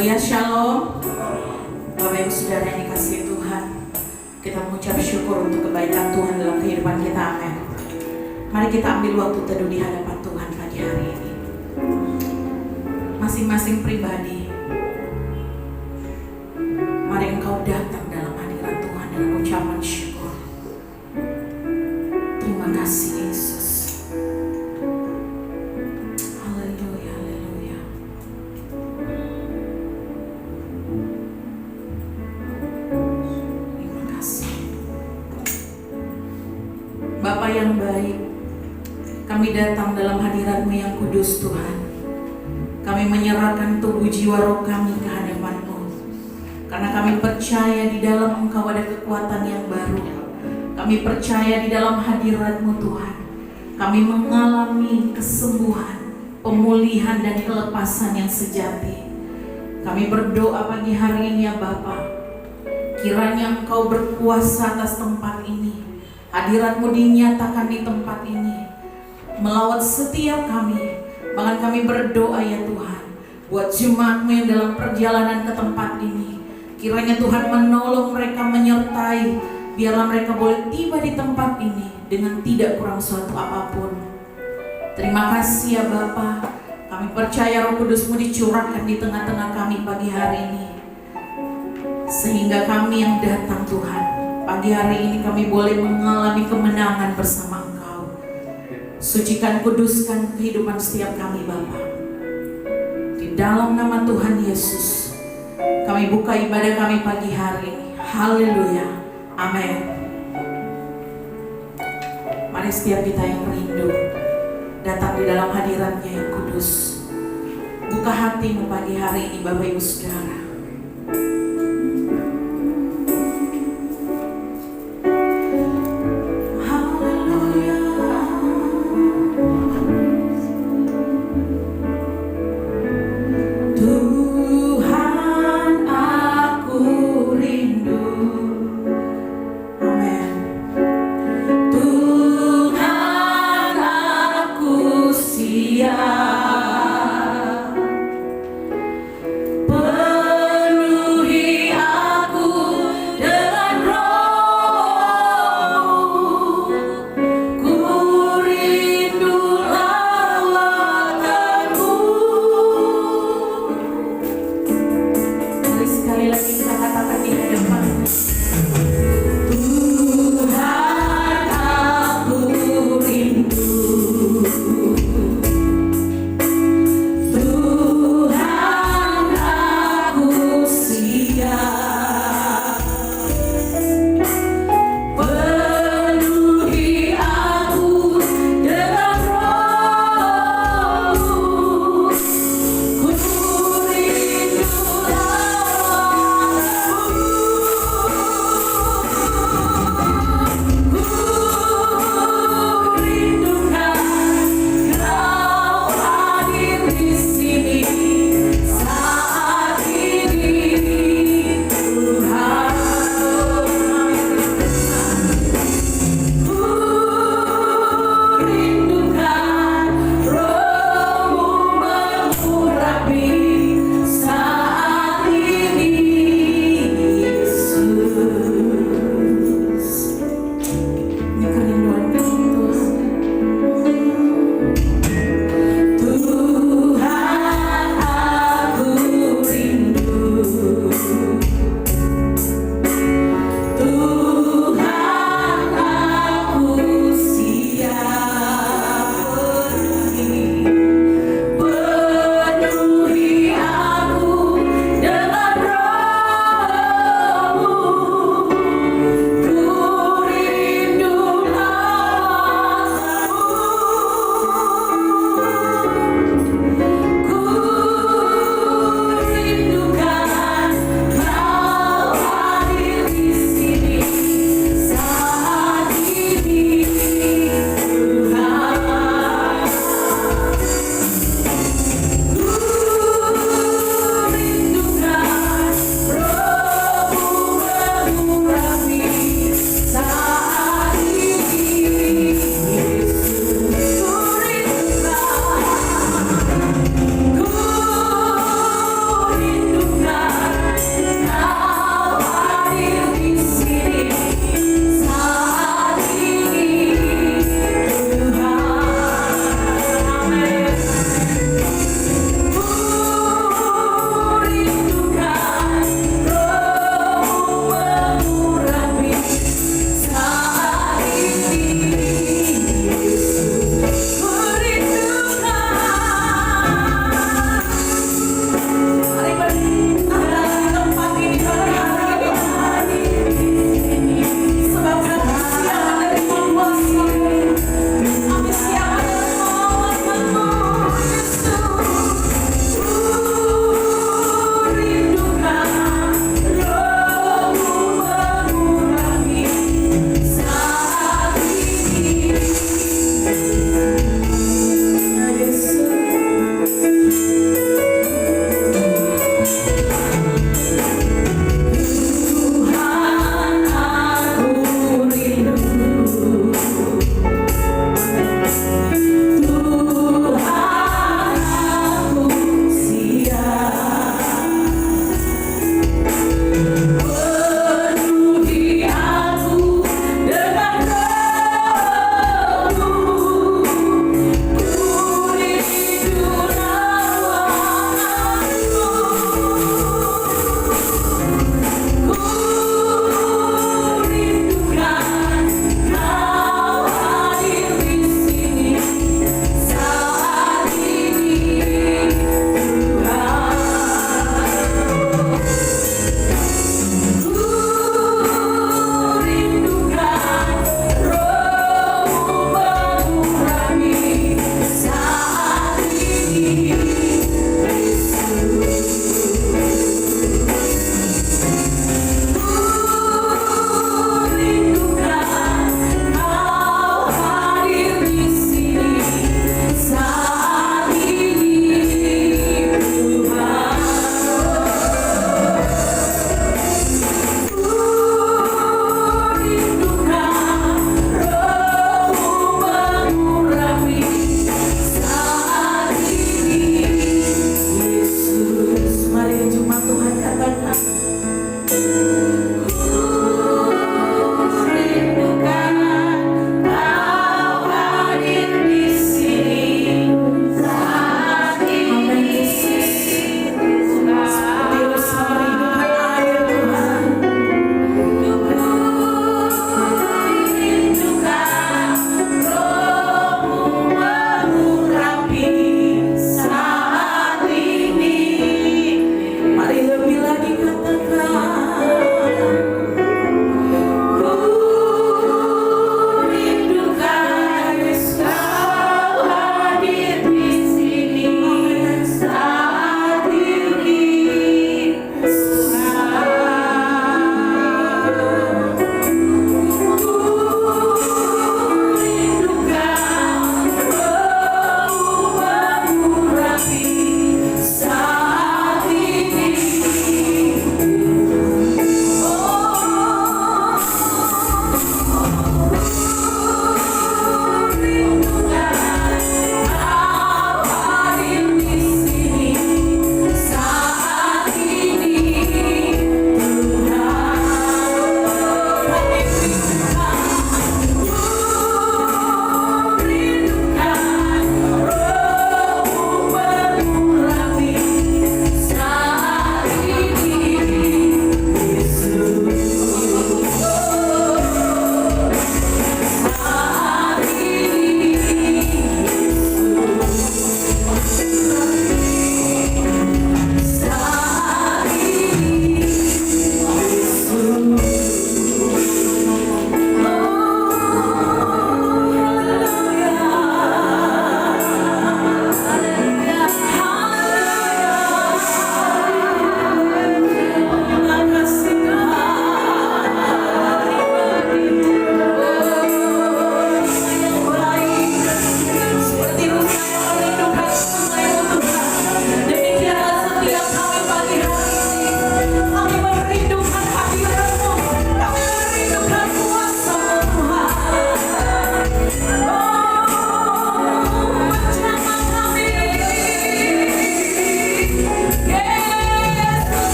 Haleluya, shalom. Bapak Ibu Saudara yang dikasihi Tuhan, kita mengucap syukur untuk kebaikan Tuhan dalam kehidupan kita, amin. Mari kita ambil waktu teduh di hadapan Tuhan pagi hari ini. Masing-masing pribadi, mari engkau datang dalam hadirat Tuhan dengan ucapan syukur. Terima kasih Yesus. Haleluya, haleluya. Terima kasih. Bapa yang baik, kami datang dalam hadirat-Mu yang kudus Tuhan. Kami menyerahkan tubuh jiwa roh kami ke hadapan-Mu, karena kami percaya di dalam Engkau ada kekuatan yang baru. Kami percaya di dalam hadirat-Mu Tuhan, kami mengalami kesembuhan, pemulihan dan kelepasan yang sejati. Kami berdoa pagi hari ini ya Bapa, kiranya Engkau berkuasa atas tempat ini. Hadirat-Mu dinyatakan di tempat ini, melawat setiap kami. Bahkan kami berdoa ya Tuhan, buat jemaat-Mu yang dalam perjalanan ke tempat ini, kiranya Tuhan menolong mereka, menyertai, biarlah mereka boleh tiba di tempat ini dengan tidak kurang suatu apapun. Terima kasih ya Bapa, kami percaya Roh Kudus-Mu dicurahkan di tengah-tengah kami pagi hari ini, sehingga kami yang datang Tuhan, pagi hari ini kami boleh mengalami kemenangan bersama Engkau. Sucikan, kuduskan kehidupan setiap kami Bapa. Di dalam nama Tuhan Yesus, kami buka ibadah kami pagi hari ini. Haleluya, amin. Mari setiap kita yang rindu datang di dalam hadirat-Nya yang kudus. Buka hatimu pagi hari ini Bapak Ibu Saudara.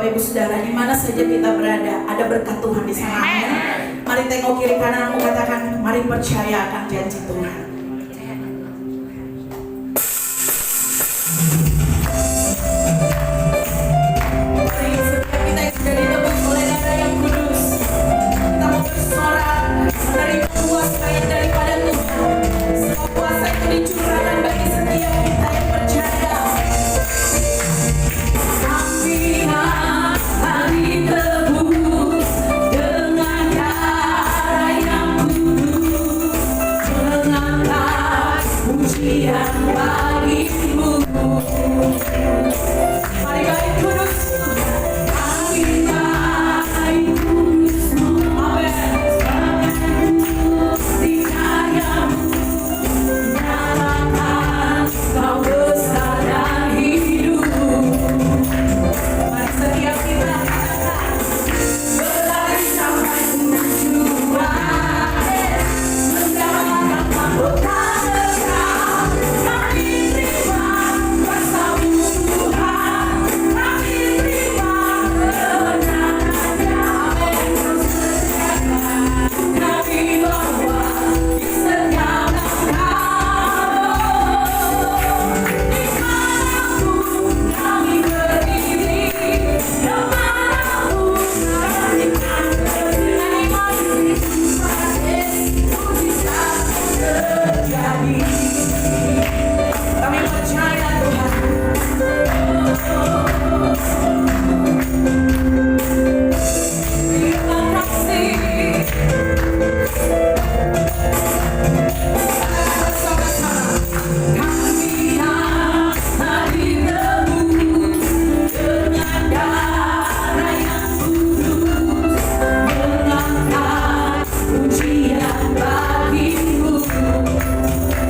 Bapak Ibu Saudara, di mana saja kita berada, ada berkat Tuhan di sana. Mari tengok kiri kananmu, katakan, mari percaya akan janji Tuhan. Mari setiap kita yang sudah ditebus oleh darah yang kudus, kita mau bersorak menerima kuasa yang daripada Tuhan. Semua kuasa itu dicurahkan bagi setiap kita yang percaya. Ambillah hari tebus dengan darah yang kudus, mengangkat pujian bagimu. Mari baik kudus, ambillah baik kudusmu, amin. Di karyamu nyatakan kau besar dan hidup. Mari setiap kita katakan, berlari sampai tujuan, mendapatkan mahkota kekal. Kami terima kuasa-Mu Tuhan, kami terima kebenaran-Nya, amin. Kami bawa di setiap langkah, dimanapun kami berdiri, kemanapun kami akan pergi, mujizat terjadi. Kami percaya Tuhan. Terima kasih. Bersama-sama. Ambillah hari tebus dengan darah yang kudus, mengangkat pujian bagimu.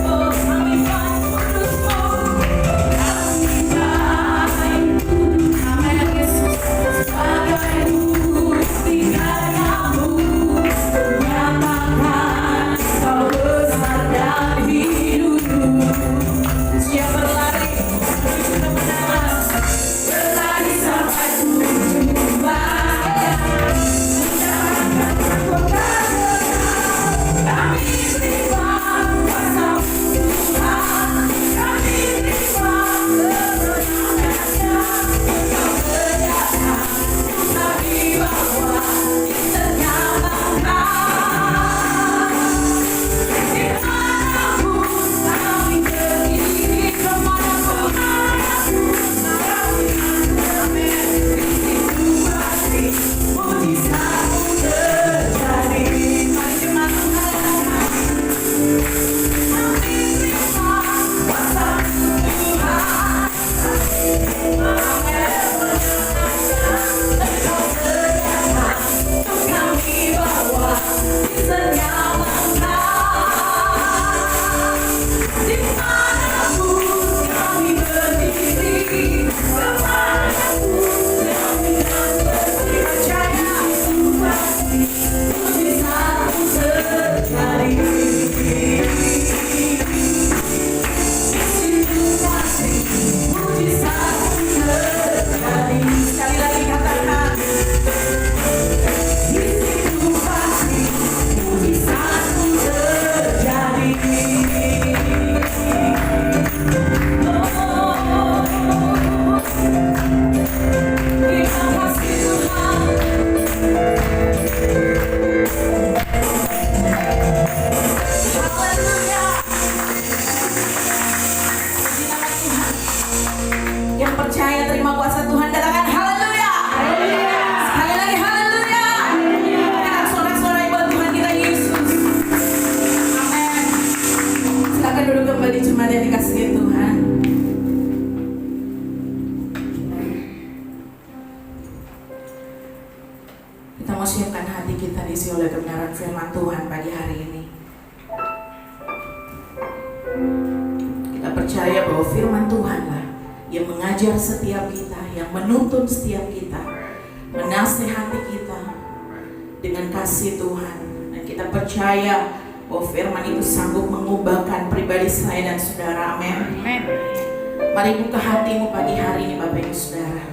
Oh, ambillah kudus-Mu, ambillah kudus, amin Yesus, sebagai bukti karya-Mu, menyatakan kau besar dan hidup. Siap berlari menuju kemenangan, berlari sampai tujuan, mendapatkan mahkota kekal. Kami terima kuasa-Mu Tuhan, kami terima kebenaran-Nya. Kau berjaya, kami bawa di setiap langkah. Dimanapun kami berdiri, kemanapun kami amin. Di situ pasti mujizat-Mu terjadi. Mari jemaat Tuhan, kami terima kuasa-Mu Tuhan, Engkau berjaya, kami bawa di setiap langkah. Dimanapun kami berdiri, kemanapun kami akan pergi, percaya itu pasti mujizat-Mu terjadi. Di situ pasti mujizat-Mu terjadi. Sekali lagi katakan, di situ pasti mujizat-Mu terjadi. Terima kasih Tuhan. Haleluya. Puji nama Tuhan. Yang percaya terima kuasa Tuhan, katakan haleluya. Sekali lagi haleluya. Kita sorak-sorai buat Tuhan kita Yesus. Amin. Silakan duduk kembali jemaat yang dikasihi Tuhan. Kita mau siapkan hati kita diisi oleh kebenaran firman Tuhan pagi hari ini. Kita percaya bahwa firman Tuhanlah yang mengajar setiap kita, yang menuntun setiap kita, menasehati kita dengan kasih Tuhan. Dan kita percaya bahwa firman itu sanggup mengubahkan pribadi saya dan saudara. Amin. Mari buka hatimu pagi hari ini Bapak Ibu Saudara.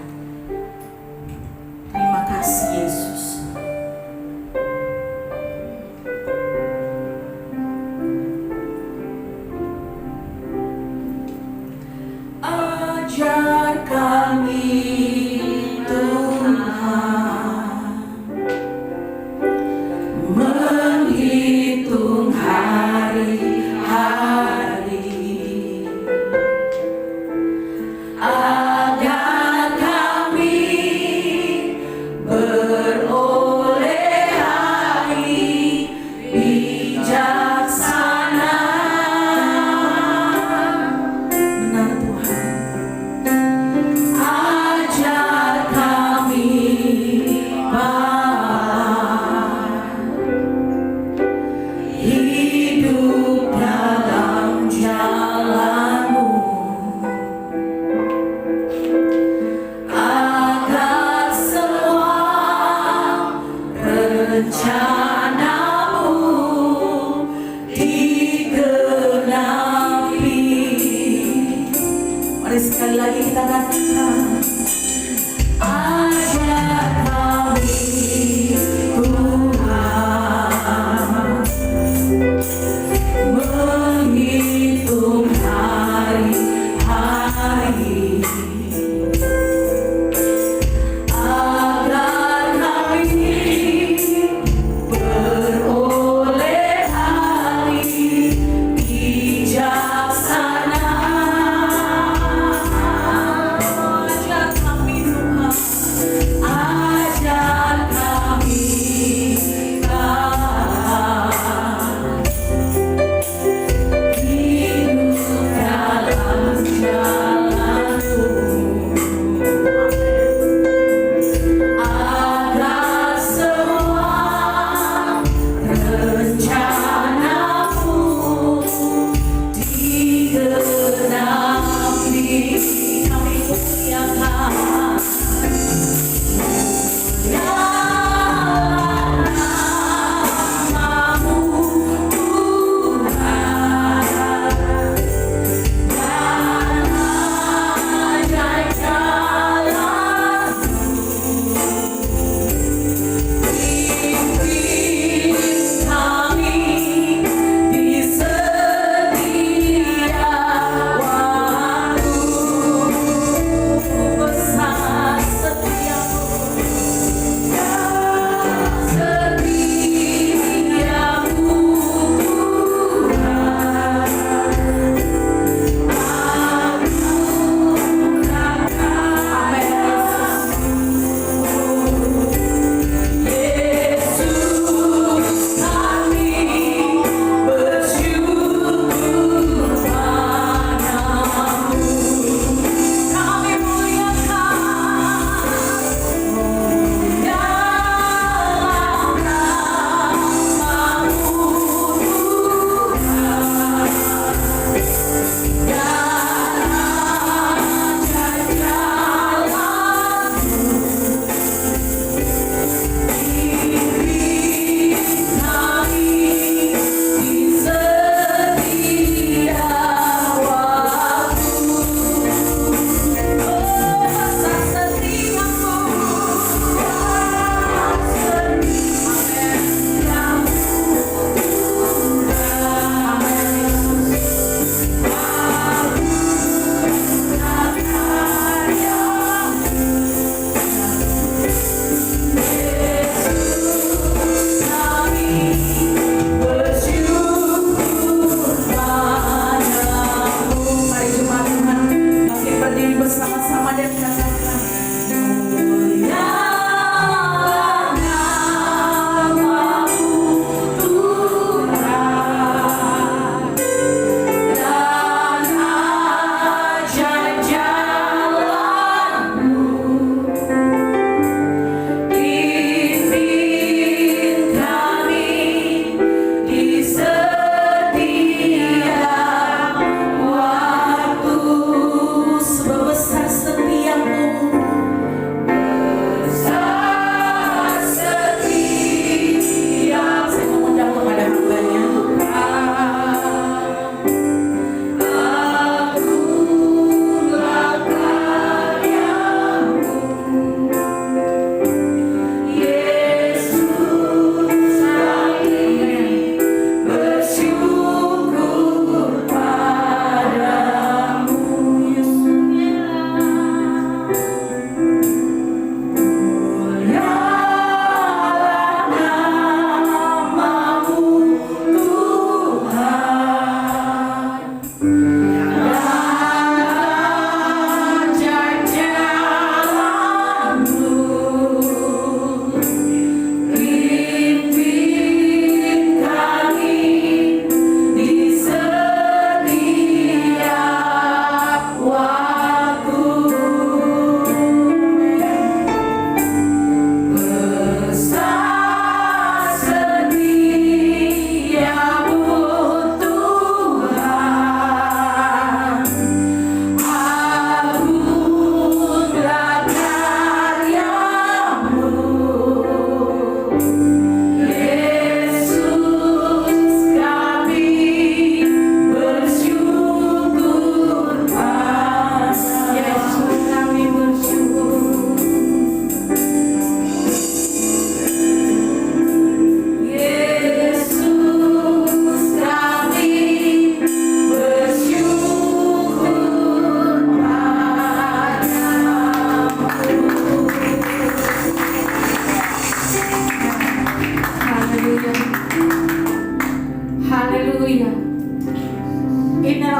Mari sekali lagi kita katakan, ajar kami Tuhan menghitung hari-hari agar kami beroleh hati bijaksana. Ajar kami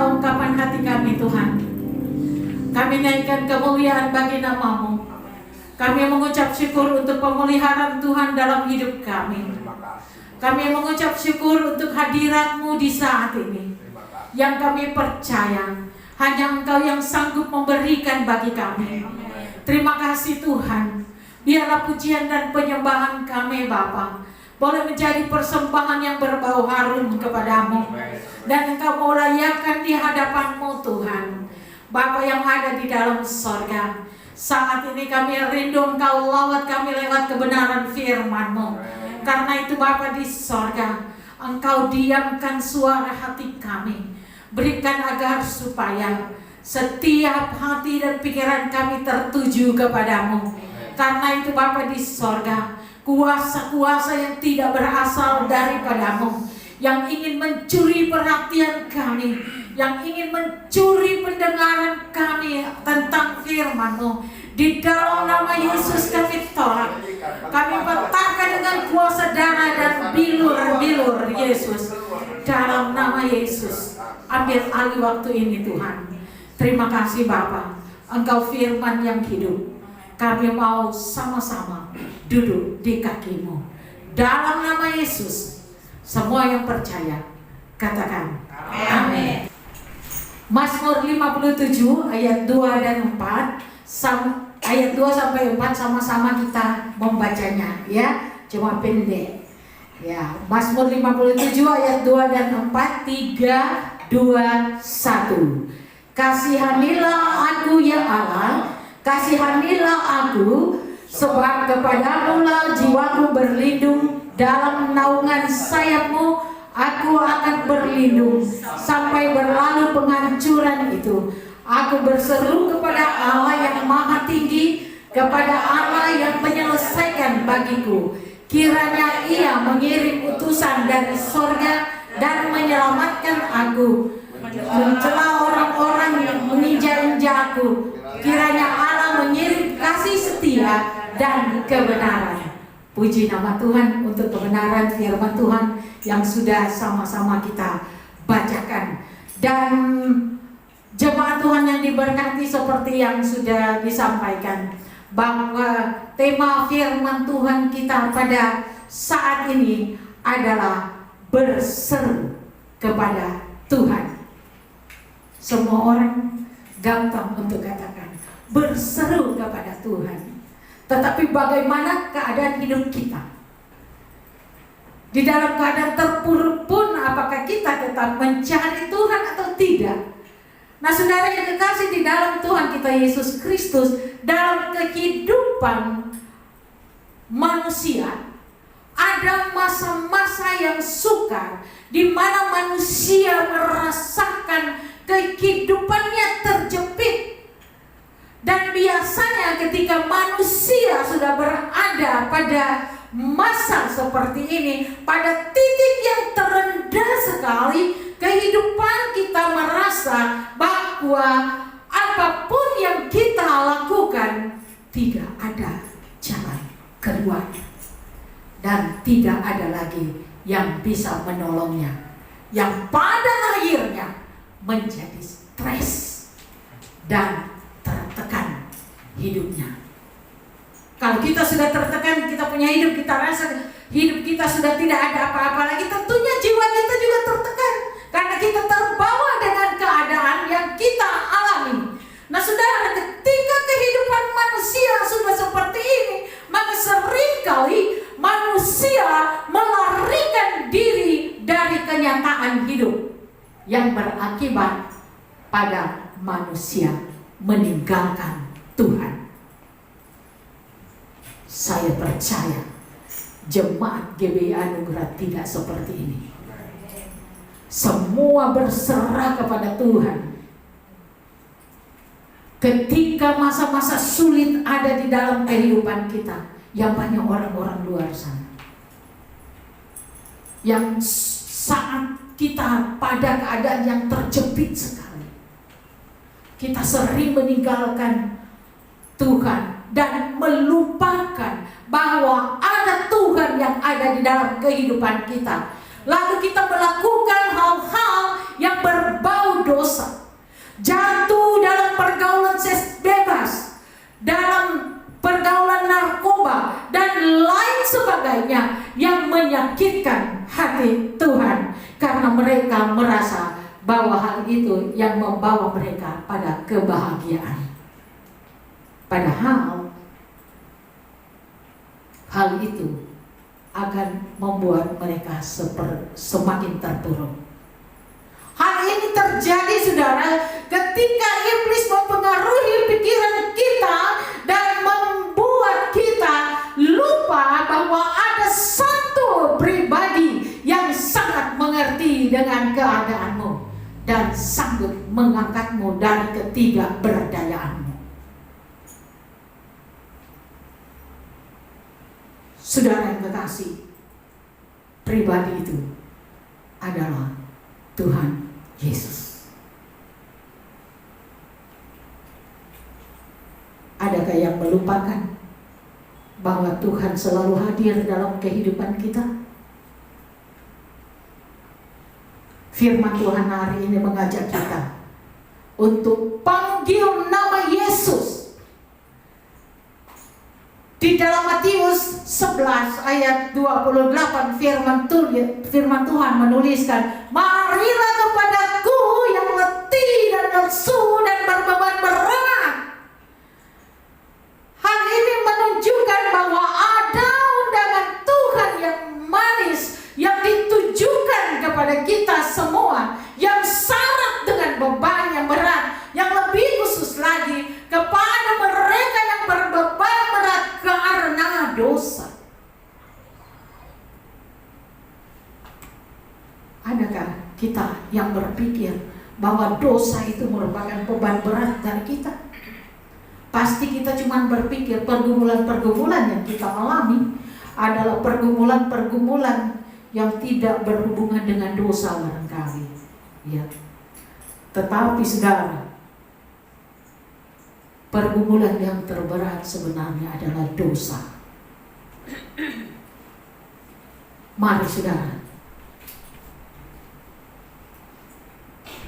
segala ungkapan hati kami Tuhan. Kami naikkan kemuliaan bagi nama-Mu. Kami mengucap syukur untuk pemeliharaan Tuhan dalam hidup kami. Kami mengucap syukur untuk hadirat-Mu di saat ini. Yang kami percaya hanya Engkau yang sanggup memberikan bagi kami. Terima kasih Tuhan. Biarlah pujian dan penyembahan kami Bapa boleh menjadi persembahan yang berbau harum kepadamu. Dan Engkau mau layakan di hadapan-Mu Tuhan. Bapa yang ada di dalam sorga, saat ini kami rindu Engkau lawat kami lewat kebenaran firman-Mu. Karena itu Bapa di sorga, Engkau diamkan suara hati kami. Berikan agar supaya setiap hati dan pikiran kami tertuju kepadamu. Karena itu Bapa di sorga, kuasa-kuasa yang tidak berasal daripadamu, yang ingin mencuri perhatian kami, yang ingin mencuri pendengaran kami tentang firman-Mu, di dalam nama Yesus kami tolak. Kami patahkan dengan kuasa darah dan bilur-bilur Yesus. Dalam nama Yesus, ambil alih waktu ini Tuhan. Terima kasih Bapa, Engkau firman yang hidup. Kami mau sama-sama duduk di kaki-Mu. Dalam nama Yesus, semua yang percaya katakan amin. Mazmur 57 ayat 2 dan 4, ayat 2 sampai 4 sama-sama kita membacanya ya, cuma pendek. Ya, Mazmur 57 ayat 2 dan 4, 3, 2, 1. Kasihanilah aku ya Allah, kasihanilah aku, sebab kepadamu lah jiwaku berlindung. Dalam naungan sayap-Mu aku akan berlindung sampai berlalu penghancuran itu. Aku berseru kepada Allah yang maha tinggi, kepada Allah yang menyelesaikan bagiku. Kiranya Ia mengirim utusan dari sorga dan menyelamatkan aku, mencela orang-orang yang menginjak-injak aku. Kiranya Allah mengirim kasih setia dan kebenaran. Puji nama Tuhan untuk kebenaran firman Tuhan yang sudah sama-sama kita bacakan. Dan jemaat Tuhan yang diberkati, seperti yang sudah disampaikan, bahwa tema firman Tuhan kita pada saat ini adalah berseru kepada Tuhan. Semua orang gampang untuk katakan berseru kepada Tuhan. Tetapi bagaimana keadaan hidup kita? Di dalam keadaan terpuruk pun apakah kita tetap mencari Tuhan atau tidak? Nah saudara yang kekasih di dalam Tuhan kita Yesus Kristus, dalam kehidupan manusia ada masa-masa yang sukar, di mana manusia merasakan kehidupannya terjepit. Dan biasanya ketika manusia sudah berada pada masa seperti ini, pada titik yang terendah sekali, kehidupan kita merasa bahwa apapun yang kita lakukan tidak ada jalan keluar, dan tidak ada lagi yang bisa menolongnya, yang pada akhirnya menjadi stres dan tertekan hidupnya. Kalau kita sudah tertekan, kita punya hidup, kita rasa hidup kita sudah tidak ada apa-apa lagi, tentunya jiwa kita juga tertekan, karena kita terbawa dengan keadaan yang kita alami. Nah saudara, ketika kehidupan manusia sudah seperti ini, maka seringkali manusia melarikan diri dari kenyataan hidup, yang berakibat pada manusia meninggalkan Tuhan. Saya percaya jemaat GBI Anugerah tidak seperti ini. Semua berserah kepada Tuhan. Ketika masa-masa sulit ada di dalam kehidupan kita, yang banyak orang-orang luar sana yang saat kita pada keadaan yang terjepit sekali, kita sering meninggalkan Tuhan dan melupakan bahwa ada Tuhan yang ada di dalam kehidupan kita. Lalu kita melakukan hal-hal yang berbau dosa, jatuh dalam pergaulan seks bebas, dalam pergaulan narkoba dan lain sebagainya yang menyakitkan hati Tuhan, karena mereka merasa bahwa hal itu yang membawa mereka pada kebahagiaan. Padahal hal itu akan membuat mereka semakin terpuruk. Hal ini terjadi, saudara, ketika iblis mempengaruhi pikiran kita dan membuat kita lupa bahwa ada satu pribadi yang sangat mengerti dengan keadaanmu dan sanggup mengangkatmu dari ketidakberdayaanmu. Saudara yang kekasih, pribadi itu adalah Tuhan Yesus. Adakah yang melupakan bahwa Tuhan selalu hadir dalam kehidupan kita? Firman Tuhan hari ini mengajak kita untuk panggil nama Yesus. Di dalam Matius 11 ayat 28 firman Tuhan menuliskan, "Marilah kepadaku yang letih dan lesu dan berbeban berat." Hal ini menunjukkan bahwa ada undangan Tuhan yang manis yang ditujukan kepada kita semua, yang syarat dengan beban yang berat, yang lebih khusus lagi kepada mereka yang berbeban berat karena dosa. Adakah kita yang berpikir bahwa dosa itu merupakan beban berat dari kita? Pasti kita cuma berpikir pergumulan-pergumulan yang kita alami adalah pergumulan-pergumulan yang tidak berhubungan dengan dosa barangkali, ya. Tetapi saudara, pergumulan yang terberat sebenarnya adalah dosa. Mari saudara,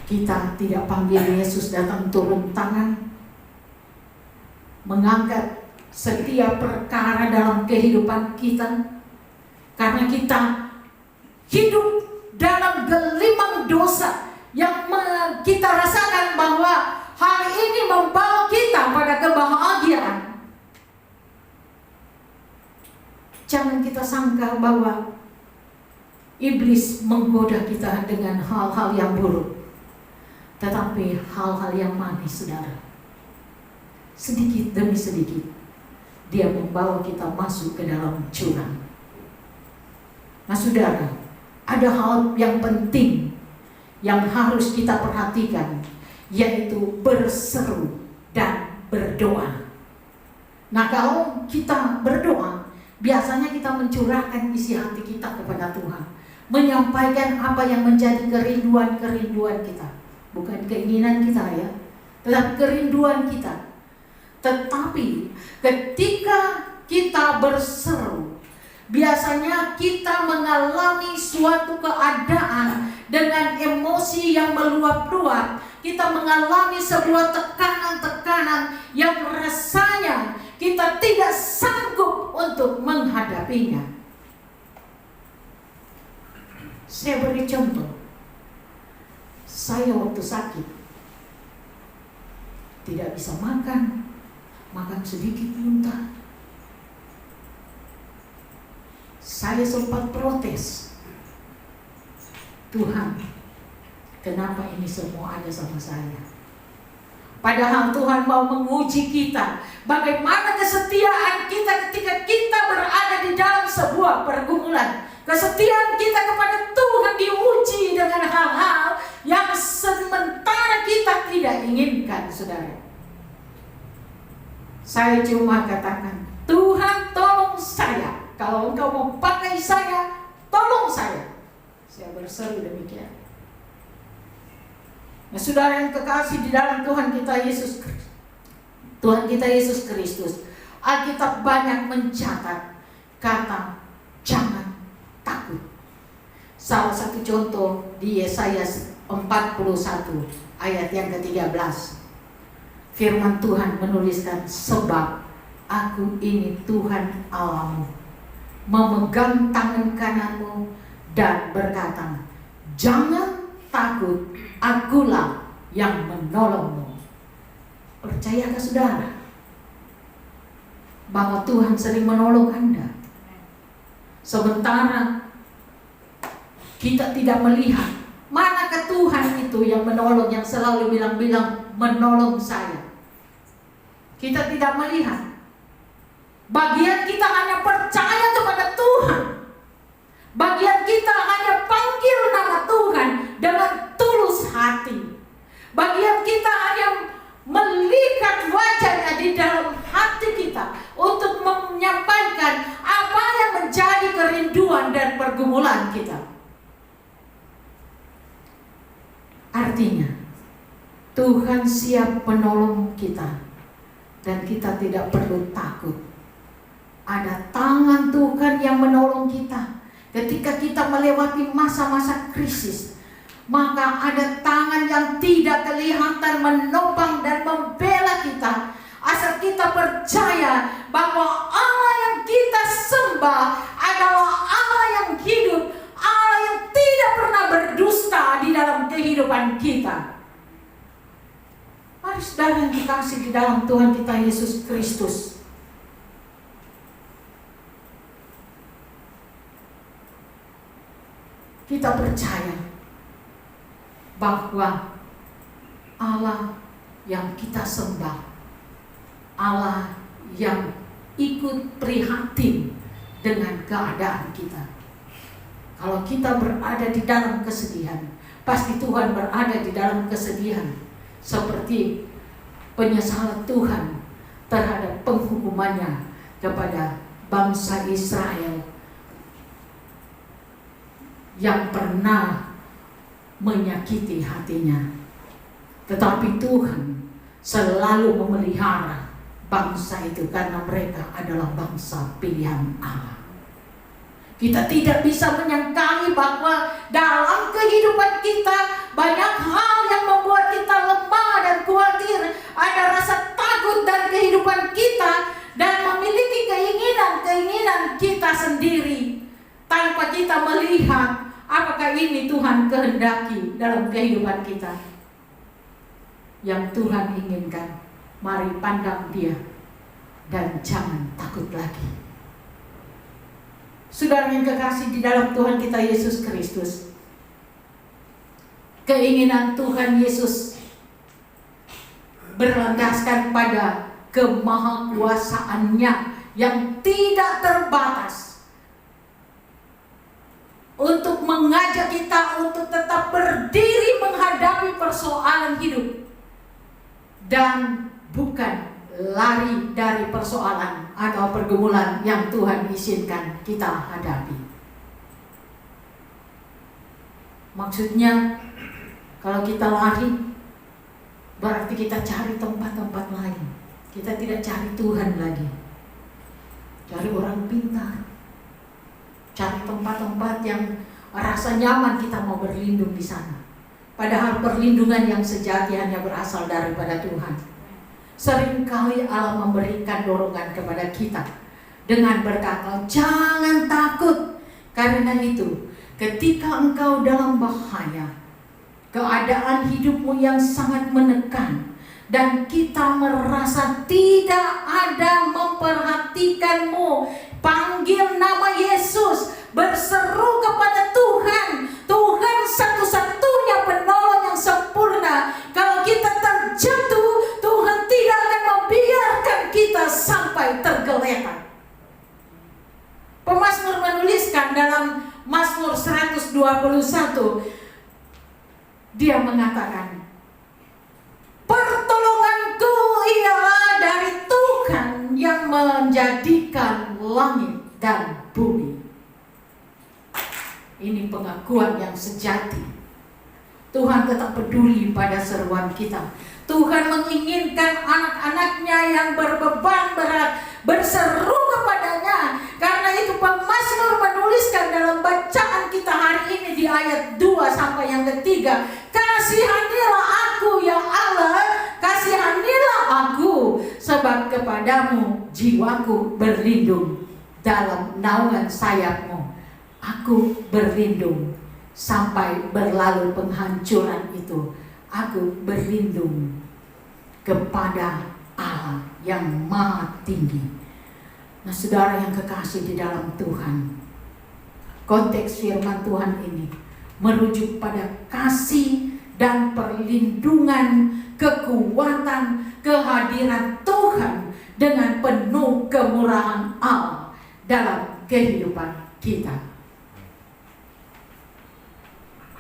kita tidak panggil Yesus datang turun tangan, mengangkat setiap perkara dalam kehidupan kita, karena kita hidup dalam gelimang dosa yang kita rasakan bahwa hal ini membawa kita pada kebahagiaan. Jangan kita sangka bahwa iblis menggoda kita dengan hal-hal yang buruk, tetapi hal-hal yang manis, saudara. Sedikit demi sedikit dia membawa kita masuk ke dalam jurang. Nah saudara, ada hal yang penting yang harus kita perhatikan, yaitu berseru dan berdoa. Nah kalau kita berdoa, biasanya kita mencurahkan isi hati kita kepada Tuhan, menyampaikan apa yang menjadi kerinduan-kerinduan kita, bukan keinginan kita ya, tetapi kerinduan kita. Tetapi ketika kita berseru, biasanya kita mengalami suatu keadaan dengan emosi yang meluap-luap. Kita mengalami sebuah tekanan-tekanan yang rasanya kita tidak sanggup untuk menghadapinya. Saya beri contoh. Saya waktu sakit tidak bisa makan sedikit muntah. Saya sempat protes, "Tuhan, kenapa ini semua ada sama saya?" Padahal Tuhan mau menguji kita, bagaimana kesetiaan kita ketika kita berada di dalam sebuah pergumulan. Kesetiaan kita kepada Tuhan diuji dengan hal-hal yang sementara kita tidak inginkan, saudara. Saya cuma katakan, "Tuhan, tolong saya. Kalau Engkau mau pakai saya, tolong saya." Saya berseru demikian. Nah, saudara yang kekasih di dalam Tuhan kita Yesus Kristus, Alkitab banyak mencatat kata jangan takut. Salah satu contoh di Yesaya 41 ayat yang ke-13. Firman Tuhan menuliskan, sebab aku ini Tuhan Allahmu, memegang tangan kananmu dan berkata, jangan takut, akulah yang menolongmu. Percayakah saudara bahwa Tuhan sering menolong Anda? Sementara kita tidak melihat, manakah Tuhan itu yang menolong, yang selalu bilang-bilang menolong saya? Kita tidak melihat. Bagian kita hanya percaya kepada Tuhan. Bagian kita hanya panggil nama Tuhan dengan tulus hati. Bagian kita hanya melihat wajahnya di dalam hati kita untuk menyampaikan apa yang menjadi kerinduan dan pergumulan kita. Artinya, Tuhan siap menolong kita dan kita tidak perlu takut. Ada tangan Tuhan yang menolong kita ketika kita melewati masa-masa krisis. Maka ada tangan yang tidak kelihatan menopang dan membela kita, asal kita percaya bahwa Allah yang kita sembah adalah Allah yang hidup, Allah yang tidak pernah berdusta di dalam kehidupan kita. Mari saudara yang dikasih di dalam Tuhan kita Yesus Kristus, kita percaya bahwa Allah yang kita sembah, Allah yang ikut prihatin dengan keadaan kita. Kalau kita berada di dalam kesedihan, pasti Tuhan berada di dalam kesedihan. Seperti penyesalan Tuhan terhadap penghukumannya kepada bangsa Israel yang pernah menyakiti hatinya. Tetapi Tuhan selalu memelihara bangsa itu karena mereka adalah bangsa pilihan Allah. Kita tidak bisa menyangkali bahwa dalam kehidupan kita banyak hal yang membuat kita lemah dan khawatir. Ada rasa takut dalam kehidupan kita dan memiliki keinginan-keinginan kita sendiri tanpa kita melihat apakah ini Tuhan kehendaki dalam kehidupan kita. Yang Tuhan inginkan, mari pandang Dia dan jangan takut lagi. Saudara yang kekasih di dalam Tuhan kita Yesus Kristus, keinginan Tuhan Yesus berlandaskan pada kemahakuasaannya yang tidak terbatas untuk mengajak kita untuk tetap berdiri menghadapi persoalan hidup dan bukan lari dari persoalan atau pergumulan yang Tuhan izinkan kita hadapi. Maksudnya, kalau kita lari, berarti kita cari tempat-tempat lain. Kita tidak cari Tuhan lagi. Cari orang pintar, cari tempat-tempat yang rasa nyaman kita mau berlindung di sana. Padahal perlindungan yang sejati hanya berasal daripada Tuhan. Seringkali Allah memberikan dorongan kepada kita dengan berkata, jangan takut. Karena itu, ketika engkau dalam bahaya, keadaan hidupmu yang sangat menekan, dan kita merasa tidak ada memperhatikanmu, panggil nama Yesus, berseru kepada Tuhan. Tuhan satu-satunya penolong yang sempurna. Kalau kita terjatuh, Tuhan tidak akan membiarkan kita sampai tergeletak. Pemazmur menuliskan dalam Mazmur 121, dia mengatakan, pertolonganku ialah dari Tuhan yang menjadikan langit dan bumi. Ini pengakuan yang sejati. Tuhan tetap peduli pada seruan kita. Tuhan menginginkan anak-anaknya yang berbeban berat berseru kepadanya, Karena itu pemazmur menuliskan dalam bacaan kita hari ini di ayat 2 sampai yang ketiga, kasihanilah aku ya Allah, kasihanilah aku, sebab kepadamu jiwaku berlindung, dalam naungan sayapmu aku berlindung. Sampai berlalu penghancuran itu, aku berlindung kepada Allah yang maha tinggi. Nah, saudara yang kekasih di dalam Tuhan, konteks firman Tuhan ini merujuk pada kasih dan perlindungan, kekuatan, kehadiran Tuhan dengan penuh kemurahan Allah dalam kehidupan kita.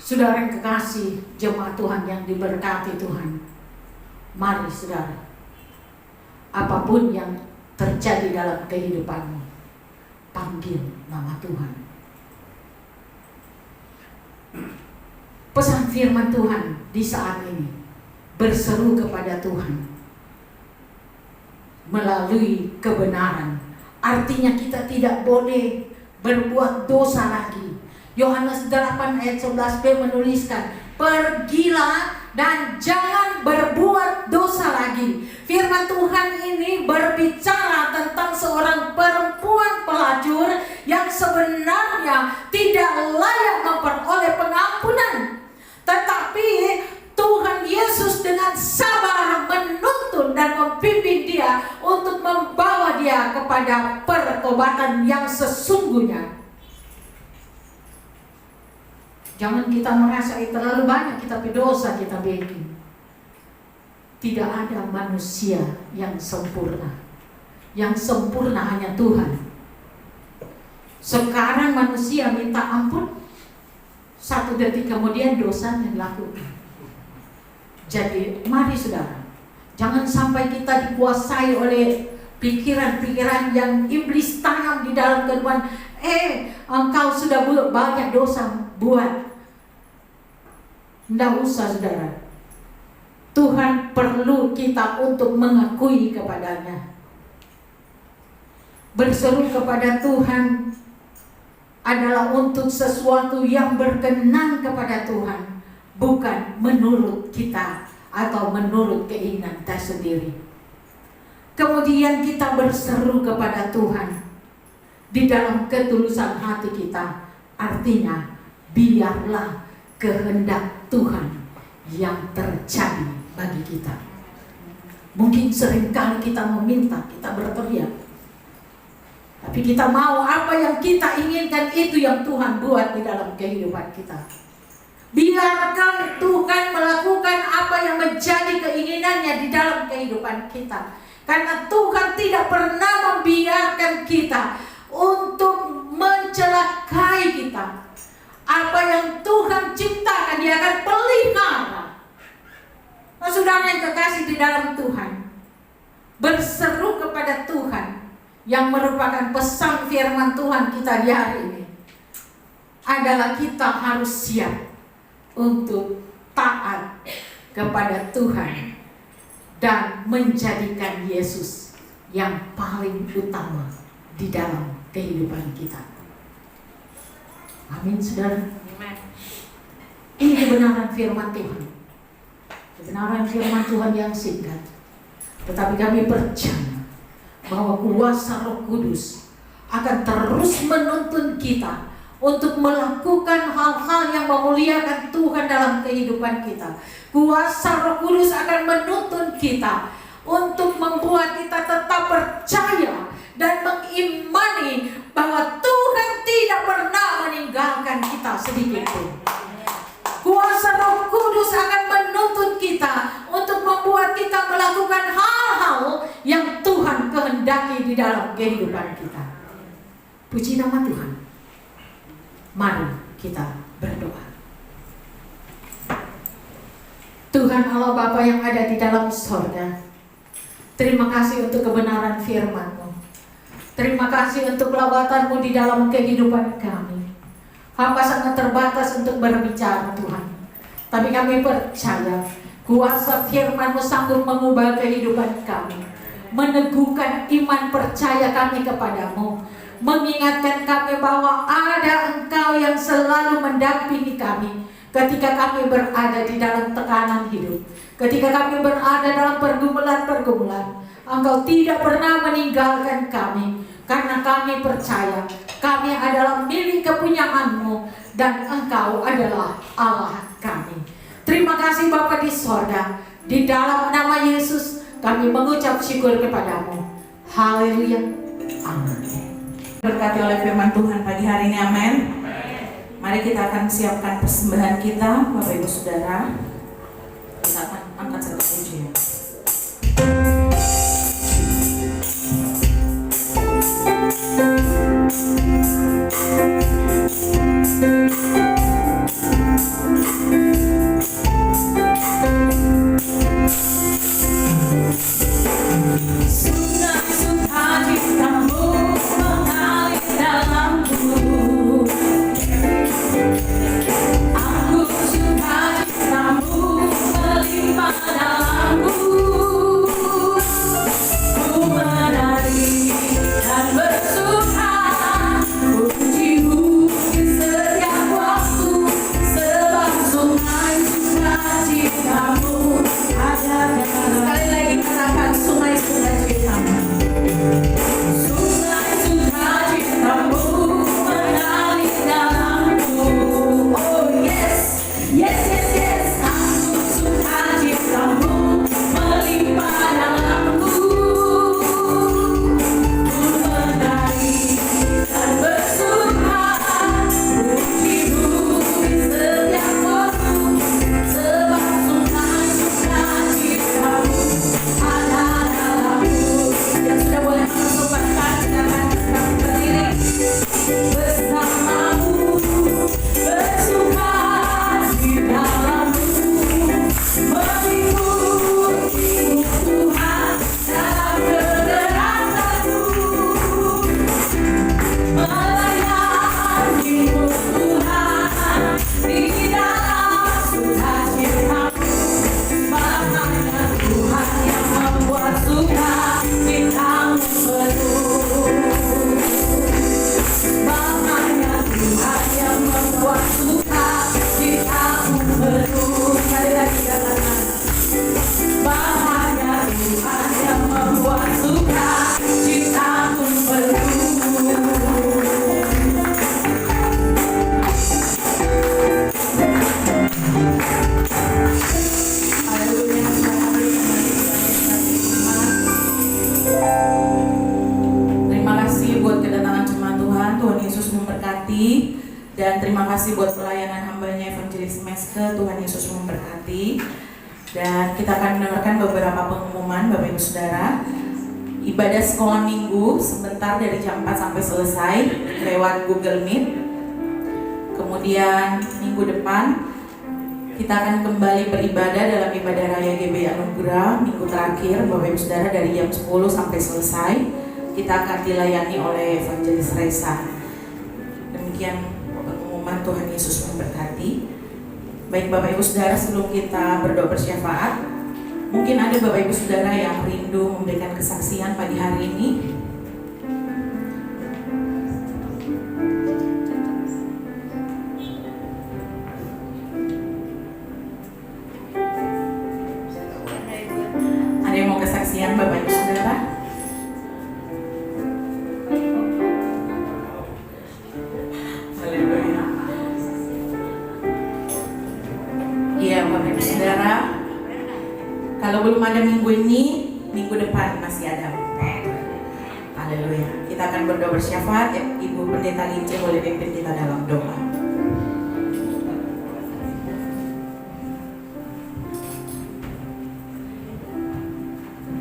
Saudara yang kekasih, jemaat Tuhan yang diberkati Tuhan, mari saudara, apapun yang terjadi dalam kehidupanmu, panggil nama Tuhan. Pesan firman Tuhan di saat ini, berseru kepada Tuhan melalui kebenaran. Artinya kita tidak boleh berbuat dosa lagi. Yohanes 8 ayat 11b menuliskan, pergilah dan jangan berbuat dosa lagi. Firman Tuhan ini berbicara tentang seorang perempuan pelacur yang sebenarnya tidak layak memperoleh pengampunan. Tetapi Tuhan Yesus dengan sabar menuntun dan membimbing dia untuk membawa dia kepada pertobatan yang sesungguhnya. Jangan kita merasa terlalu banyak kita berdosa, kita bikin. Tidak ada manusia yang sempurna. Yang sempurna hanya Tuhan. Sekarang manusia minta ampun, 1 detik kemudian dosanya dilakukan. Jadi mari saudara, jangan sampai kita dikuasai oleh pikiran-pikiran yang iblis tanam di dalam kehidupan. Engkau sudah banyak dosa buat. Tidak usah saudara. Tuhan perlu kita untuk mengakui kepadanya. Berseru kepada Tuhan adalah untuk sesuatu yang berkenan kepada Tuhan, bukan menurut kita atau menurut keinginan kita sendiri. Kemudian kita berseru kepada Tuhan di dalam ketulusan hati kita. Artinya, biarlah kehendak Tuhan yang terjadi bagi kita. Mungkin seringkali kita meminta, kita berteriak, tapi kita mau apa yang kita inginkan itu yang Tuhan buat di dalam kehidupan kita. Biarkan Tuhan melakukan apa yang menjadi keinginannya di dalam kehidupan kita. Karena Tuhan tidak pernah membiarkan kita untuk mencelakai kita. Apa yang Tuhan ciptakan dia akan pelihara. Nah, saudara yang kekasih di dalam Tuhan, berseru kepada Tuhan yang merupakan pesan firman Tuhan kita di hari ini adalah kita harus siap untuk taat kepada Tuhan dan menjadikan Yesus yang paling utama di dalam kehidupan kita. Amin, saudara. Ini kebenaran firman Tuhan. Kebenaran firman Tuhan yang singkat. Tetapi kami percaya bahwa kuasa Roh Kudus akan terus menuntun kita untuk melakukan hal-hal yang memuliakan Tuhan dalam kehidupan kita. Kuasa Roh Kudus akan menuntun kita untuk membuat kita tetap percaya dan mengimani bahwa Tuhan tidak pernah meninggalkan kita sedikit pun. Kuasa Roh Kudus akan menuntun kita untuk membuat kita melakukan hal-hal yang Tuhan kehendaki di dalam kehidupan kita. Puji nama Tuhan. Mari kita berdoa. Tuhan Allah Bapa yang ada di dalam sorga, terima kasih untuk kebenaran firman-Mu. Terima kasih untuk lawatan-Mu di dalam kehidupan kami. Hamba sangat terbatas untuk berbicara Tuhan, tapi kami percaya kuasa firman-Mu sanggup mengubah kehidupan kami, meneguhkan iman percaya kami kepadamu, mengingatkan kami bahwa ada Engkau yang selalu mendampingi kami ketika kami berada di dalam tekanan hidup, ketika kami berada dalam pergumulan-pergumulan. Engkau tidak pernah meninggalkan kami, karena kami percaya kami adalah milik kepunyaan-Mu dan Engkau adalah Allah kami. Terima kasih Bapa di sorga. Di dalam nama Yesus kami mengucap syukur kepadamu. Haleluya. Amin. Berkati oleh firman Tuhan pagi hari ini, amin. Mari kita akan siapkan persembahan kita, Bapak Ibu Saudara. Kita akan angkat satu pujian. Sungai sukacitamu mengalir dalamku. Aku sukacitamu melimpah dalamku. Ku menari dan bersuka, pujimu di setiap waktu, sebab sungai sukacitamu ada dalam. Sekali lagi katakan sungai sukacitamu. Sungai sukacitamu mengalir dalamku. Oh yes, yes, yes, yes. Aku sukacitamu melimpah dalamku. Ku menari dan bersuka, pujimu di setiap waktu, sebab sungai sukacitamu ada dalamku. Yang sudah boleh mengumpulkan, silakan tetap berdiri. Bersamamu bersuka di dalammu, mengikutimu Tuhan dalam kederasanku, melayanimu Tuhan di dalam sukacitamu. Makanya Tuhan yang membuat sukacitamu penuh. Makanya Tuhan yang membuat sukacitamu penuh. Sekali lagi katakan. Makanya Tuhan yang membuat sukacitamu penuh. Haleluya. Terima kasih buat kedatangan jemaat Tuhan. Tuhan Yesus memberkati. Dan terima kasih buat pelayanan hambanya Evangelis Meske. Tuhan Yesus memberkati. Dan kita akan mendengarkan beberapa pengumuman Bapak Ibu Saudara. Ibadah sekolah minggu sebentar dari jam 4 sampai selesai lewat Google Meet. Kemudian minggu depan kita akan kembali beribadah dalam ibadah raya GBI Anugerah minggu terakhir Bapak Ibu Saudara dari jam 10 sampai selesai. Kita akan dilayani oleh Evangelis Reza. Demikian pengumuman. Tuhan Yesus memberkati. Baik Bapak Ibu Saudara, sebelum kita berdoa bersyafaat, mungkin ada Bapak Ibu Saudara yang rindu memberikan kesaksian pagi hari ini. Ada yang mau kesaksian Bapak Ibu Saudara? Haleluya. Iya Bapak Ibu Saudara, kalau belum ada minggu ini, minggu depan masih ada. Haleluya. Kita akan berdoa bersyafaat. Ibu Pendeta Lince boleh pimpin kita dalam doa.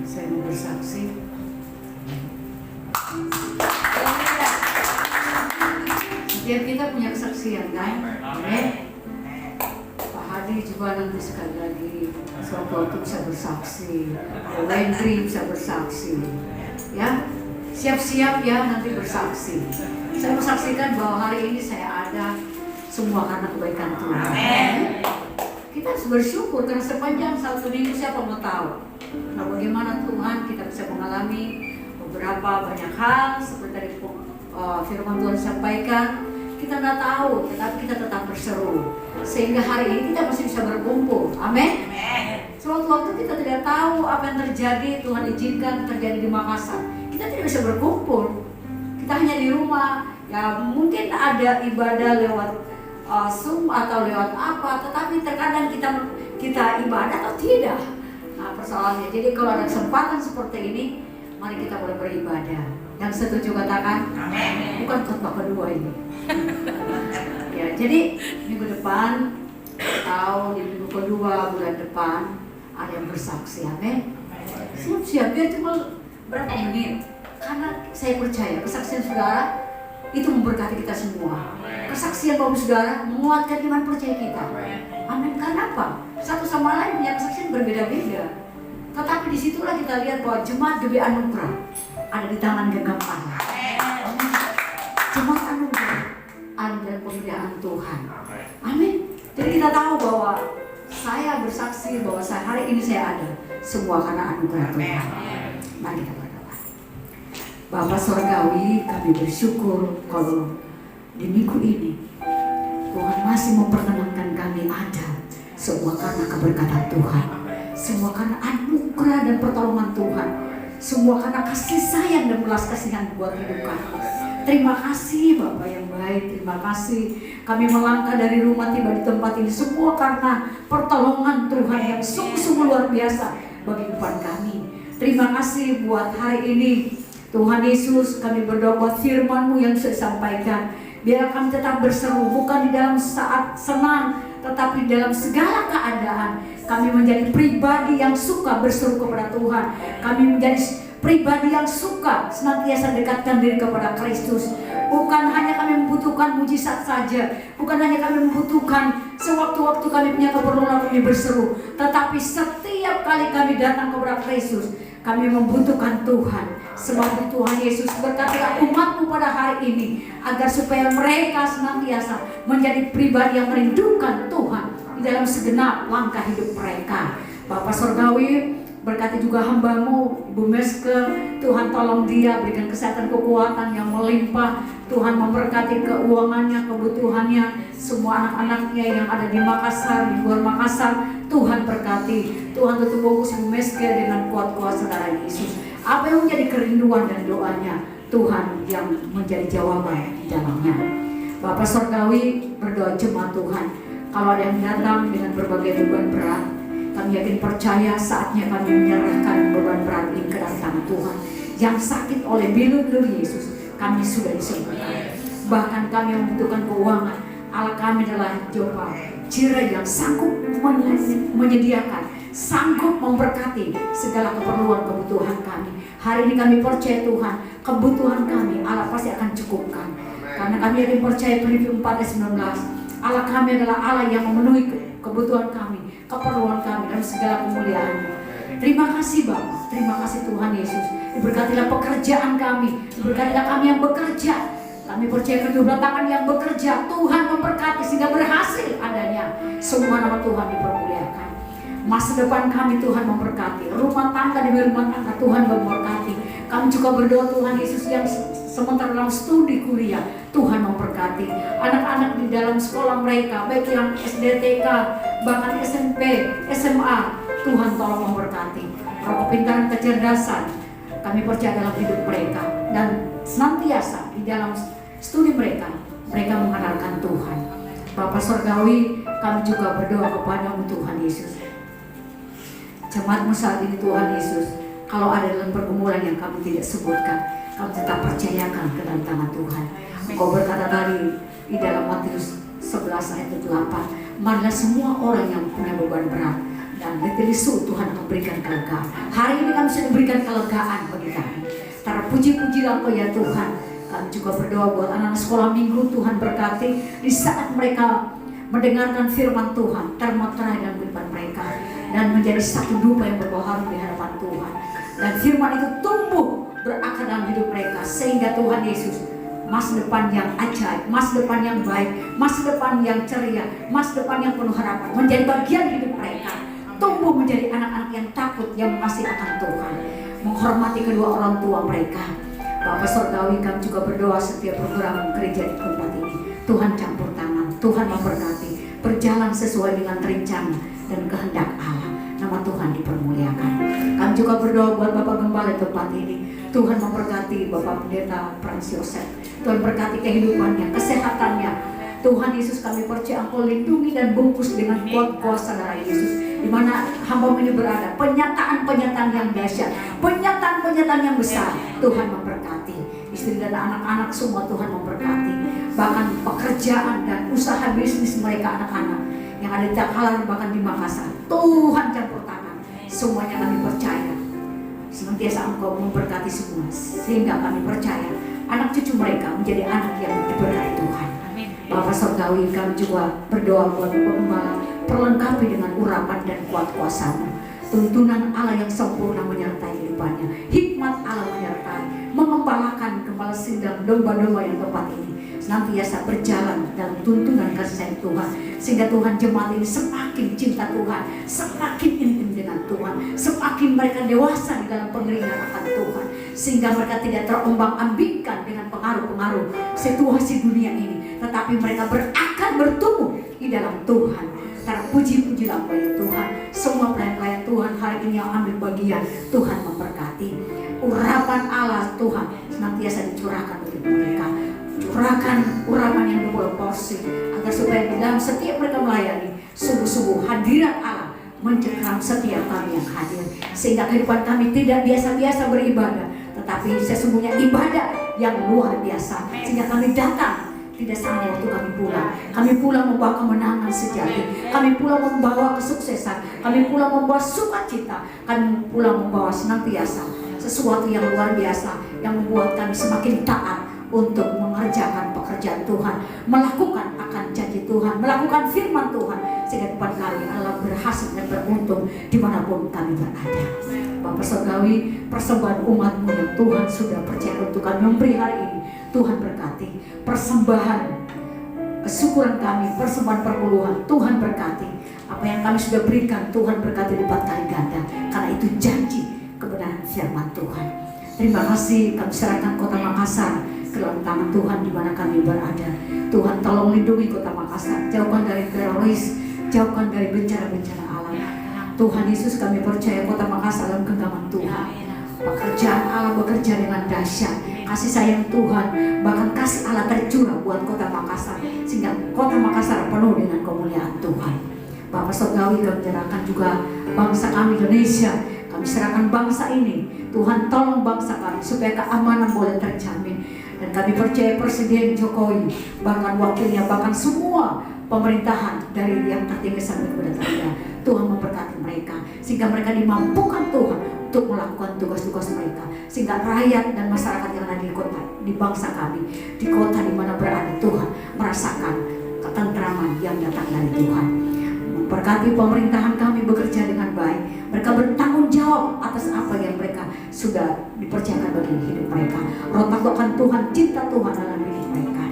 Saya mau bersaksi. Setiap kita punya kesaksian kan? Amin. Pak Hadi coba nanti sekali lagi suatu waktu bisa bersaksi, Landry bisa bersaksi, ya siap-siap ya nanti bersaksi. Saya mensaksikan bahwa hari ini saya ada semua karena kebaikan Tuhan. Amin. Kita harus bersyukur karena sepanjang satu minggu siapa mau tahu? Nah bagaimana Tuhan kita bisa mengalami beberapa banyak hal seperti tadi firman Tuhan sampaikan, kita nggak tahu, tetapi kita tetap berseru. Sehingga hari ini kita masih bisa berkumpul. Amin. Sewaktu-waktu kita tidak tahu apa yang terjadi, Tuhan izinkan terjadi di Makassar, kita tidak bisa berkumpul. Kita hanya di rumah. Ya mungkin ada ibadah lewat Zoom atau lewat apa, tetapi terkadang kita ibadah atau tidak. Nah persoalannya, jadi kalau ada kesempatan seperti ini, mari kita boleh beribadah. Yang setuju katakan amin. Bukan khotbah kedua ini. Ya, jadi minggu depan atau di minggu kedua bulan depan ada yang bersaksi, amin. Siap-siap, biar cuma berapa menit. Karena saya percaya kesaksian saudara itu memberkati kita semua. Kesaksian Bapak saudara menguatkan iman percaya kita. Amin. Karena apa? Satu sama lain punya kesaksian berbeda-beda. Tetapi disitulah kita lihat bahwa jemaat Gebi Anugerah ada di tangan genggam Allah. Jemaat Anugerah ada dalam pemeliharaan Tuhan. Amin. Jadi kita tahu bahwa saya bersaksi bahwa hari ini saya ada semua karena anugerah Tuhan. Mari kita berdoa. Bapa Surgawi, kami bersyukur kalau di minggu ini Tuhan masih memperkenankan kami ada semua karena keberkatan Tuhan, semua karena anugerah dan pertolongan Tuhan, semua karena kasih sayang dan belas kasihan buat hidup kami. Terima kasih Bapak yang baik, terima kasih kami melangkah dari rumah tiba di tempat ini semua karena pertolongan Tuhan yang sungguh-sungguh luar biasa bagi kehidupan kami. Terima kasih buat hari ini Tuhan Yesus, kami berdoa buat firman-Mu yang sudah disampaikan. Biar kami tetap berseru, bukan di dalam saat senang, tetapi dalam segala keadaan. Kami menjadi pribadi yang suka berseru kepada Tuhan. Kami menjadi pribadi yang suka senantiasa dekatkan diri kepada Kristus. Bukan hanya kami membutuhkan mujizat saja, bukan hanya kami membutuhkan sewaktu-waktu kami punya keperluan kami berseru, tetapi setiap kali kami datang kepada Kristus, kami membutuhkan Tuhan. Sebab Tuhan Yesus berkatilah umat-Mu pada hari ini, agar supaya mereka senantiasa menjadi pribadi yang merindukan Tuhan di dalam segenap langkah hidup mereka. Bapak Surgawi, berkati juga hamba-Mu, Ibu Meske, Tuhan tolong dia, berikan kesehatan kekuatan yang melimpah. Tuhan memberkati keuangannya, kebutuhannya, semua anak-anaknya yang ada di Makassar, di luar Makassar, Tuhan berkati. Tuhan tutup bungkus Ibu Meske dengan kuat-kuat saudara Yesus. Apa yang menjadi kerinduan dan doanya, Tuhan yang menjadi jawaban di dalamnya. Bapak Surgawi, berdoa jemaat Tuhan, kalau ada yang datang dengan berbagai beban berat, kami yakin percaya saatnya kami menyerahkan beban berat ini ke dalam tangan Tuhan. Yang sakit oleh bilu-bilu Yesus, kami sudah disembuhkan. Bahkan kami membutuhkan keuangan, Allah kami adalah Jehova Jireh yang sanggup menyediakan, sanggup memberkati segala keperluan kebutuhan kami. Hari ini kami percaya Tuhan, kebutuhan kami Allah pasti akan cukupkan. Karena kami yakin percaya Filipi 4:19, Allah kami adalah Allah yang memenuhi kebutuhan kami, keperluan kami dan segala kemuliaan-Nya. Terima kasih Bapak, terima kasih Tuhan Yesus. Diberkatilah pekerjaan kami, diberkatilah kami yang bekerja. Kami percaya kedua tangan yang bekerja, Tuhan memberkati sehingga berhasil adanya. Semua nama Tuhan dipermuliakan. Masa depan kami Tuhan memberkati, rumah tangga demi rumah tangga Tuhan memberkati. Kami juga berdoa Tuhan Yesus yang sementara dalam studi kuliah, Tuhan memberkati. Anak-anak di dalam sekolah mereka, baik yang SD, TK, bahkan SMP, SMA, Tuhan tolong memberkati. Roh kepintaran, kecerdasan, kami percaya dalam hidup mereka. Dan senantiasa di dalam studi mereka mengandalkan Tuhan. Bapak Surgawi, kami juga berdoa kepada-Mu Tuhan Yesus. Jemaat-Mu saat ini Tuhan Yesus, kalau ada dalam pergumulan yang kami tidak sebutkan, kami tetap percayakan ke dalam tangan Tuhan. Engkau berkata tadi di dalam Matius 11 ayat 8, marilah semua orang yang punya beban berat dan letih lesu, Tuhan memberikan kelegaan. Hari ini kami sudah diberikan kelegaan bagi kami. Terpuji-pujilah Engkau ya Tuhan. Kami juga berdoa buat anak-anak sekolah minggu, Tuhan berkati di saat mereka mendengarkan firman Tuhan, termeterai dalam kehidupan mereka dan menjadi satu dupa yang berbahagia di hadapan Tuhan. Dan firman itu tumbuh berakar dalam hidup mereka sehingga Tuhan Yesus, masa depan yang ajaib, masa depan yang baik, masa depan yang ceria, masa depan yang penuh harapan menjadi bagian hidup mereka. Tumbuh menjadi anak-anak yang takut, yang mengasihi akan Tuhan, menghormati kedua orang tua mereka. Bapa Surgawi, kami juga berdoa setiap program gereja di tempat ini, Tuhan campur tangan, Tuhan memberkati, berjalan sesuai dengan rencana dan kehendak Allah. Nama Tuhan dipermuliakan. Kami juga berdoa buat Bapak Gembala tempat ini, Tuhan memberkati Bapak Pendeta Frans Yosef, Tuhan berkati kehidupannya, kesehatannya. Tuhan Yesus, kami percaya Engkau lindungi dan bungkus dengan kuat kuasa darah Yesus. Di mana hamba ini berada, penyataan-penyataan yang dahsyat, penyataan-penyataan yang besar, Tuhan memberkati. Istri dan anak-anak semua Tuhan memberkati. Bahkan pekerjaan dan usaha bisnis mereka anak-anak yang ada di Takalar, bahkan di Makassar, Tuhan campur tangan. Semuanya kami percaya senantiasa Engkau memberkati semua, sehingga kami percaya anak cucu mereka menjadi anak yang diberkati Tuhan. Bapak Surgawi, kami juga berdoa buat Bapak Gembala, perlengkapi dengan urapan dan kuat kuasa-Mu. Tuntunan Allah yang sempurna menyertai kehidupannya, hikmat Allah menyertai, mengembalakan gembala sindang domba-domba yang tempat ini senantiasa berjalan dalam tuntunan kasih sayang Tuhan, sehingga Tuhan jemaat ini semakin cinta Tuhan, semakin intim dengan Tuhan, semakin mereka dewasa di dalam pengeringan akan Tuhan, sehingga mereka tidak terombang-ambingkan dengan pengaruh-pengaruh situasi dunia ini, tetapi mereka berakar bertumbuh di dalam Tuhan. Karena puji-pujilah kepada Tuhan, semua pelayan-pelayan Tuhan hari ini yang ambil bagian, Tuhan memberkati. Urapan Allah Tuhan senantiasa dicurahkan bagi mereka. Curahkan urapan yang berporsi, agar supaya di dalam setiap mereka melayani, sungguh-sungguh hadirat Allah mencengkram setiap kami yang hadir, sehingga kehidupan kami tidak biasa-biasa beribadah, tetapi sesungguhnya ibadah yang luar biasa, sehingga kami datang tidak sama waktu kami pulang membawa kemenangan sejati, kami pulang membawa kesuksesan, kami pulang membawa sukacita, kami pulang membawa senantiasa sesuatu yang luar biasa yang membuat kami semakin taat untuk mengerjakan pekerjaan Tuhan, melakukan akan janji Tuhan, melakukan firman Tuhan, sehingga depan kami Allah berhasil dan beruntung dimanapun kami berada. Bapak Surgawi, persembahan umat-Mu yang Tuhan sudah percaya untuk kami memberi hari ini, Tuhan berkati. Persembahan kesyukuran kami, persembahan perpuluhan, Tuhan berkati. Apa yang kami sudah berikan, Tuhan berkati lipat kali ganda, karena itu janji kebenaran firman Tuhan. Terima kasih, kami serahkan kota Makassar ke dalam tangan Tuhan di mana kami berada. Tuhan tolong lindungi kota Makassar, jauhkan dari teroris, jauhkan dari bencana-bencana alam. Tuhan Yesus, kami percaya kota Makassar dalam genggaman Tuhan. Pekerjaan Allah bekerja dengan dahsyat, kasih sayang Tuhan, bahkan kasih Allah tercurah buat kota Makassar, sehingga kota Makassar penuh dengan kemuliaan Tuhan. Bapak Surgawi, kami serahkan juga bangsa kami Indonesia. Kami serahkan bangsa ini, Tuhan tolong bangsa kami supaya keamanan boleh terjamin. Dan kami percaya Presiden Jokowi, bahkan wakilnya, bahkan semua pemerintahan dari yang tertinggi sampai kepada terendah, Tuhan memberkati mereka, sehingga mereka dimampukan Tuhan untuk melakukan tugas-tugas mereka, sehingga rakyat dan masyarakat yang ada di kota, di bangsa kami, di kota di mana berada, Tuhan merasakan ketentraman yang datang dari Tuhan. Memberkati pemerintahan kami bekerja dengan baik, mereka bertanggung jawab atas apa yang mereka sudah dipercayakan bagi hidup mereka. Rotakan Tuhan, cinta Tuhan dalam hidup mereka.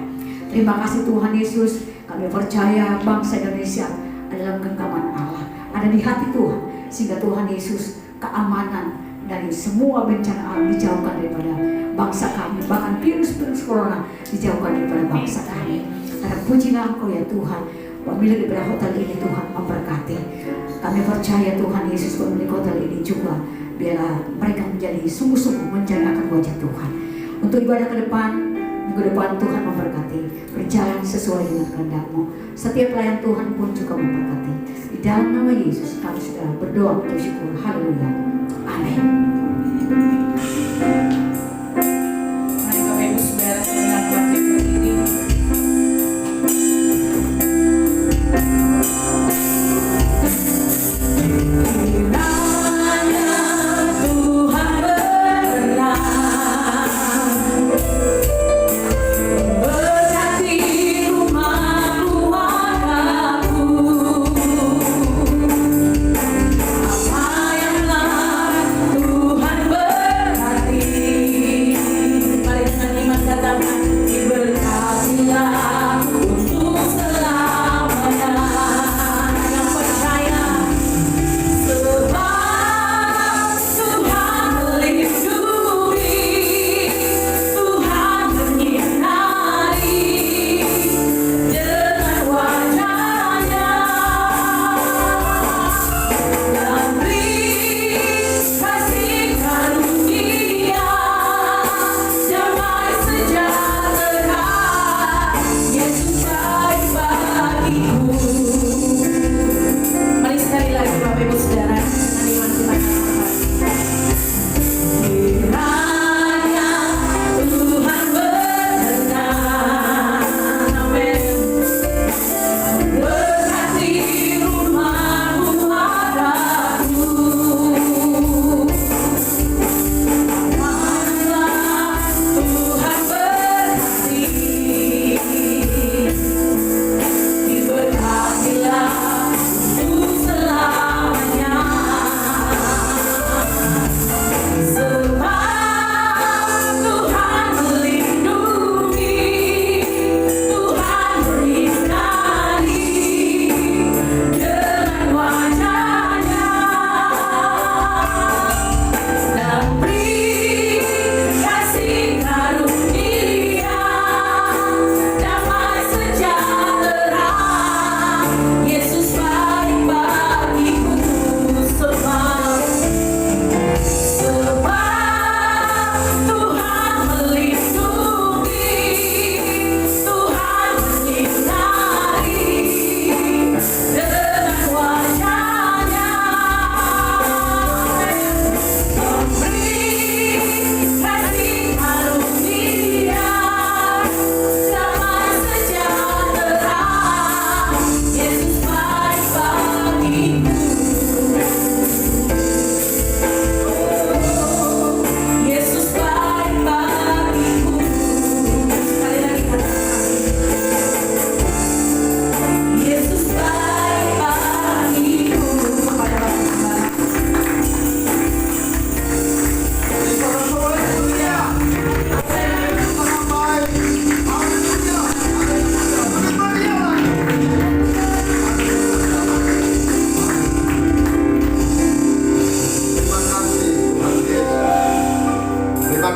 Terima kasih Tuhan Yesus, kami percaya bangsa Indonesia adalah genggaman Allah, ada di hati Tuhan, sehingga Tuhan Yesus keamanan dari semua bencana alam dijauhkan daripada bangsa kami, bahkan virus-virus corona dijauhkan daripada bangsa kami. Karena pujilah Engkau ya Tuhan, pemilik daripada hotel ini Tuhan memberkati. Kami percaya Tuhan Yesus pemilik hotel ini juga, biarlah mereka menjadi sungguh-sungguh mencari akan wajah Tuhan. Untuk ibadah ke depan, minggu depan Tuhan memberkati, berjalan sesuai dengan kehendak-Mu. Setiap pelayan Tuhan pun juga memberkati. Di dalam nama Yesus kami sudah berdoa bersyukur. Haleluya. Amin. Mari Bapak Ibu Saudara sebentar bangkit berdiri. Apa yang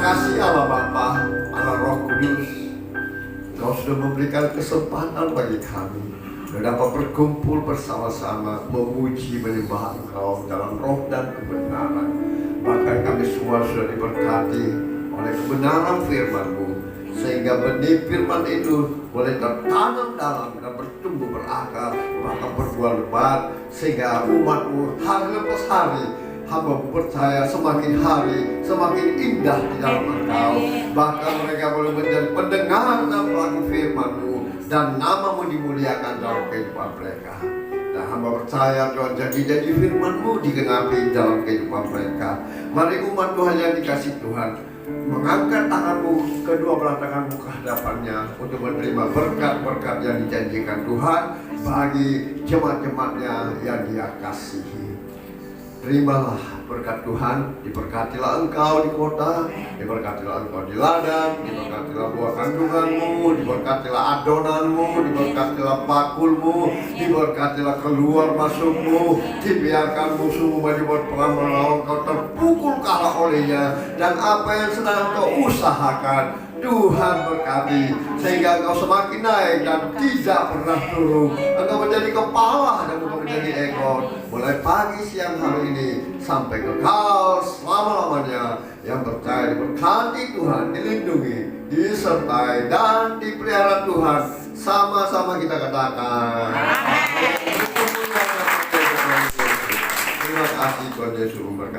kasih Allah Bapa, Allah Roh Kudus. Kau sudah memberikan kesempatan bagi kami untuk dapat berkumpul bersama-sama memuji menyembah Engkau dalam roh dan kebenaran. Bahkan kami semua sudah diberkati oleh kebenaran firman-Mu, sehingga benih firman itu boleh tertanam dalam dan bertumbuh berakar, bahkan berbuah lebat, sehingga umat-Mu hari lepas hari, hamba percaya semakin hari semakin indah di dalam Engkau. Bahkan mereka boleh menjadi pendengar dan pelaku firman-Mu, dan nama-Mu dimuliakan dalam kehidupan mereka. Dan hamba percaya Tuhan, janji-janji firman-Mu digenapi dalam kehidupan mereka. Mari umat Tuhan yang dikasih Tuhan, mengangkat tanganmu, kedua belah tanganmu ke hadapannya untuk menerima berkat-berkat yang dijanjikan Tuhan bagi jemaat-jemaatnya yang Dia kasihi. Terimalah berkat Tuhan, diberkatilah engkau di kota, diberkatilah engkau di ladang, diberkatilah buah kandunganmu, diberkatilah adonanmu, diberkatilah pakulmu, diberkatilah keluar masukmu, dibiarkan musuhmu maju berperang melawan kau, terpukul kalah olehnya, dan apa yang sedang kau usahakan Tuhan berkati, sehingga engkau semakin naik dan tidak pernah turun. Engkau menjadi kepala dan engkau menjadi ekor, mulai pagi siang hari ini sampai kekal selama-lamanya. Yang percaya diberkati Tuhan, dilindungi, disertai dan dipelihara Tuhan. Sama-sama kita katakan terima kasih Tuhan Yesus memberkati.